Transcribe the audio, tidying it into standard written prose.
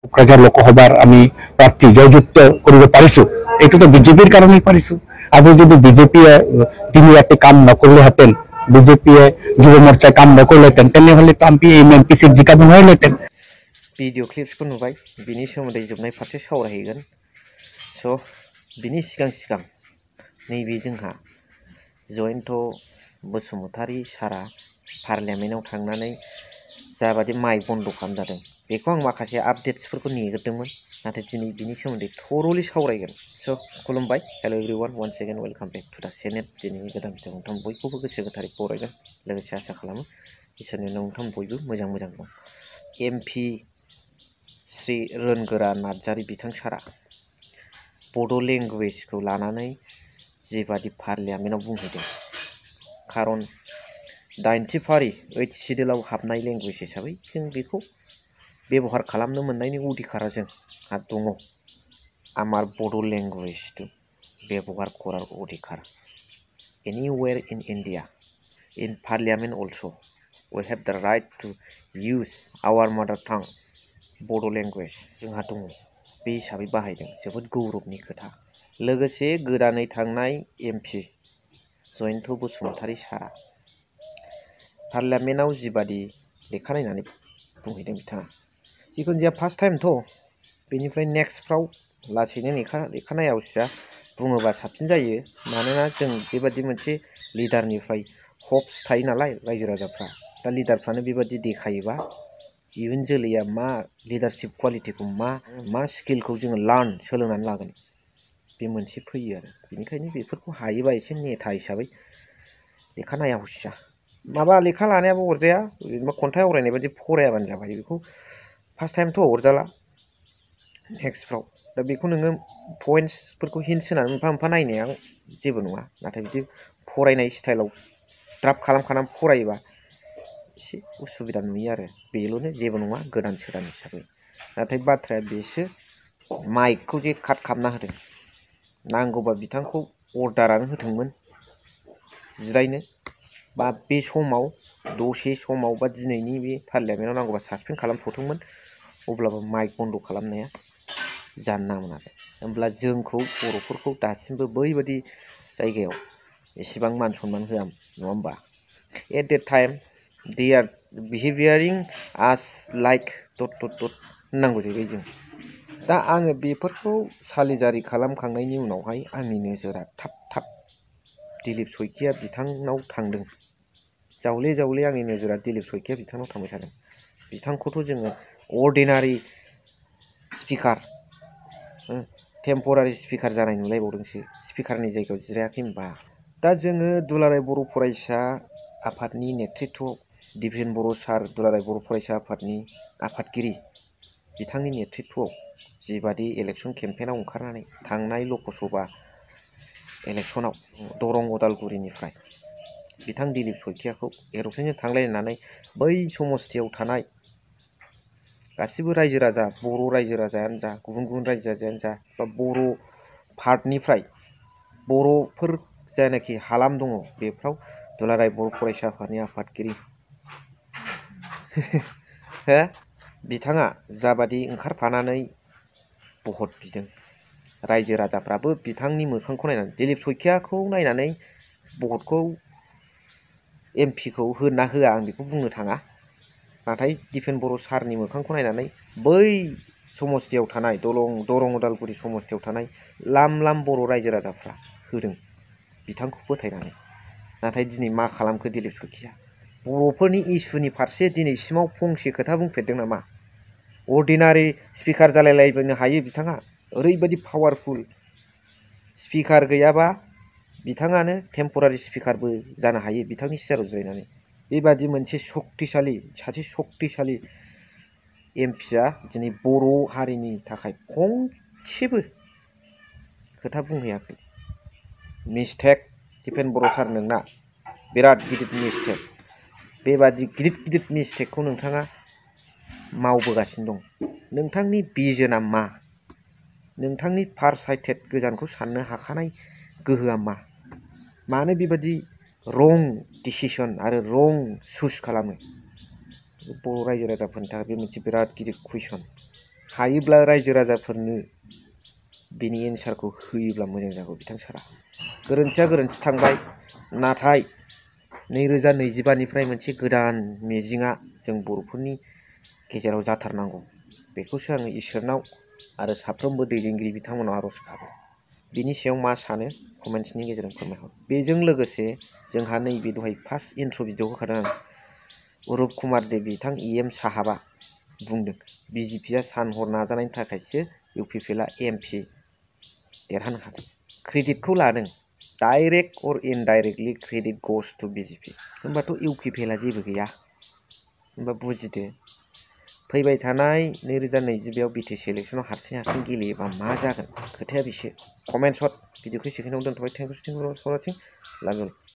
কোকরাঝার লোকসভার আমি প্রার্থী জয়যুক্ত করব পারিছো এটা তো বিজেপির কারণেই পারিছো আজ যদি বিজেপি তিনি একটা কাম না করলে হতেন বিজেপি যুব মোর্চায় কাম না করলে হতেন তেনেহলে তো আমি এমপি সিট জিকাबो হয়ে যেতেন भिडिअ क्लिप्सखौ नुबाय बिनि सोमोन्दै जोबनाय फारसे सावरायहैगोन स' बिनि सिगां नैबे जोंहा जयन्त बसुमतारी सारा पार्लियामेन्टआव थांनानै जाबादि माइक बन्द खालामजादों बेखौ आं माखासे आपडेट्सफोरखौ नेग्रोदोंमोन नाथाय दिनै बिनि सोमोन्दै थरलि सावरायगोन स' खुलुमबाय hello' everyone once again welcome back to the channel दिनैनि गोदान भिडिअ नोंथां बयखौबो गोसो गोथारै बरायगोन लोगोसे आसा खालामो इसोरनि नोंथां बयबो मोजां दं एमपि श्री रोनगोरा नार्जारी बिथां सारा बड' लेंगुवेजखौ लानानै जिबादि पार्लियामेन्टआव बुंहैदों खारन 90 फारि 8 सिडिउलाव हाबनाय लेंगुवेज हिसाबै जों बेखौ बेबहार खालामनो मोननायनि अधिकारा जोंहा दङ आमार बड' लेंगुवेजखौ बेबहार करार अधिकार anywhere in India in parliament also we have the right to use our mother tongue बड' लेंगुवेज जोंहा दङ बे हिसाबै बाहायदों जोबोद गौरबनि खोथा लोगोसे गोदानै थांनाय एमपि जयन्त बसुमतारी सारा पार्लियामेन्टआव जिबादि लेखा नायनानै बुंहैदों बिथाङा जिखुनु जाया फार्स्ट टाइमथ' बेनिफ्राय नेक्स्टफ्राव लासैनो लेखा नायावसिया बुङोबा साबसिन जायो मानोना जों बेबादि मोनसे लिडारनिफ्राय हप्स थायो नालाय रायजो राजाफ्रा दा लिडारफ्रानो बेबादि देखायोबा इयुन जोलैया मा लिडारशिप क्वालिटिखौ मा स्किलखौ जोङो सोलोंनानै लागोन बे मोनसे फैयो आरो बेनिखायनो बेफोरखौ हायोबा एसे नेता हिसाबै लेखा नाया हसिया माबा लेखा लानायाबो अरजाया जेनेबा खन्थाइ आवरायनाय बादि फरायाबानो जाबाय बेखौ फार्स्ट टाइमथ' अरजाला नेक्स्टफ्राव दा बेखौ नोङो पइन्ट्सफोरखौ हिन्ट्स होनानै मोनफा नायनाया जेबो नङा नाथाय बिदि फरायनाय स्टाइलाव ड्राफ्ट खालामखानानै फरायोबा एसे उसुबिदा नुयो आरो बेल'नो जेबो नङा गोदान सोदान हिसाबै नाथाय बाथ्राया बेसो माइकखौ जे काट खालामना होदों नांगौबा बिथांखौ अर्डारानो होथोंमोन जिरायनो बा बे समाव दसे समाव बा दिनैनि बे पार्लियामेन्टआव नांगौबा सासपेन्ड खालामथ'थोंमोन अब्लाबो माइक बन्द खालामनाया जानो नाङामोन आरो होमब्ला जोंखौ बर'फोरखौ दासिमबो बैबादि जायगायाव एसेबां मान सनमान होआ नङा होमबा at that time they are behaving as like ... होननांगौ जाहैबाय जों दा आङो बेफोरखौ सालिजारि खालामखांनायनि उनावहाय आंनि नोजोरा थाब दिलीप शइकिया बिथांनाव थांदों जावले आंनि नोजोरा दिलीप शइकिया बिथांनाव थांबाय थादों बिथांखौथ' जोङो अर्डिनारि स्पिकार टेम्परारि स्पिकार जानाय नुलायबावदोंसो स्पिकारनि जायगायाव जिरायाखै होनबा दा जोङो दुलाराय बर' फरायसा आफादनि नेतृत्व दिपेन बर' सार दुलाराय बर' फरायसा आफादनि आफादगिरि बिथांनि नेतृत्वआव जिबादि इलेक्सन केम्पेइनाव ओंखारनानै थांनाय लकसभा इलेक्सनाव दरं उदालगुरिनिफ्राय बिथां दिलीप शइकियाखौ एर'प्लेनजों थांलायनानै बै समस्तियाव थानाय गासिबो रायजो राजा बर' रायजो राजायानो जा गुबुन रायजो राजायानो जा बा बर' पार्टनिफ्राय बर'फोर जायनाखि हालाम दङ बेफ्राव दुलाराय बर' फरायसा आफादनि आफादगिरि बिथाङा जाबादि ओंखारफानानै भट बिदों रायजो राजाफ्राबो बिथांनि मोखांखौ नायनानै दिलीप शइकियाखौ नायनानै भटखौ एमपिखौ होना होआ आं बेखौ बुंनो थाङा नाथाय दिपेन बर' सारनि मोखांखौ नायनानै बै समस्तियाव थानाय दरं उदालगुरि समस्तियाव थानाय लाम बर' रायजो राजाफ्रा होदों बिथांखौ फोथायनानै नाथाय दिनै मा खालामखो दिलीप शइकिया बर'फोरनि इस्युनि फारसे दिनैसिमाव फंसे खोथा बुंफेरदों नामा अर्डिनारि स्पिकार जालायलायनो हायो बिथाङा ओरैबायदि पावारफुल स्पिकार गैयाबा बिथाङानो टेम्परारि स्पिकारबो जानो हायो बिथांनि सियाराव जिरायनानै बेबादि मोनसे सासे शक्तिशाली एमपिया दिनै बर' हारिनि थाखाय फंसेबो खोथा बुंहैयाखै मिस्टेक दिपेन बर' सार नोंना बिराद गिदिर मिस्टेक बेबादि गिदिर मिस्टेकखौ नोंथाङा मावबोगासिनो दं नोंथांनि भिजोना मा नोंथांनि फार साइटेड गोजानखौ साननो हाखानाय गोहोआ मानो बेबादि रं डिसिसन आरो रं चुज खालामो बर' रायजो राजाफोरनि थाखाय बे मोनसे बिराद गिदिर कुइसन हायोब्ला रायजो राजाफोरनो बेनि एन्सारखौ होयोब्ला मोजां जागौ बिथां सारा। गोरोन्थिया गोरोन्थि थांबाय, नाथाय 2025निफ्राय मोनसे गोदान मिजिंआ जों बर'फोरनि गेजेराव जाथारनांगौ। बेखौसो आङो इसोरनाव आरो साफ्रोमबो दैदेनगिरि बिथांमोनाव आर'ज गाबो। बिनि सायाव मा सानो कमेन्ट्सनि गेजेरजों फोरमायहर। बेजों लोगोसे जोंहा नैबे दहाय फार्स्ट इन्ट्र' भिडिअ होखादों आं। अरुप कुमार दे बिथां EM साहाबा बुंदों BJPआ सान हर नाजानायनि थाखायसो UPPLआ MP देरहानो हादों। क्रेडिटखौ लादों। डाइरेक्ट अर इनडाइरेक्टलि क्रेडिट गज टु BJP। होमबाथ' UPPLआ जेबो गैया। होमबा बुजिदो, फैबाय थानाय 2022आव BTC इलेक्सनाव हारसिं गेलेयोबा मा जागोन? खोथाया बेसो। कमेन्ट्स हर। भिडिअखौ सेकेन्डआव दोनथ'बाय। Thank you for watching. Love U.